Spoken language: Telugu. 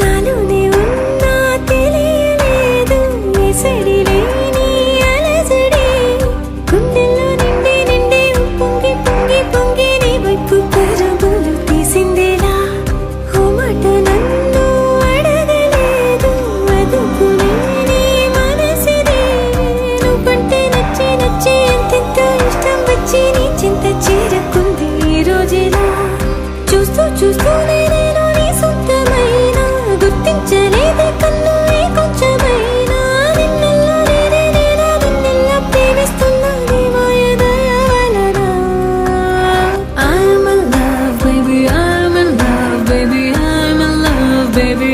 నాలోనే ఉన్నా తెలియలేదు ఎసడి లేని అలజడి గుండెల్లో నిండి నిండి పొంగి పొంగి పొంగి నీ వైపు పరుగులు తీసిందేలా ఓ మాట నన్ను అడగలేదు అదుపునే నీ మనసిది నువ్వంటే నచ్చి నచ్చి ఎంతెంతో ఇష్టం వచ్చి నీ చింత చేరుకుంది ఈ రోజేలా చూస్తూ చూస్తూనే నేను నీ సొంతమైనా గుర్తించలేదే కన్ను ఏ కొంచెమైనా నిన్నెల్లా నేనే నేనా నిన్నెల్లా ప్రేమిస్తున్నా నీ మాయదయ వలన I'm in love baby I'm in love baby I'm in love baby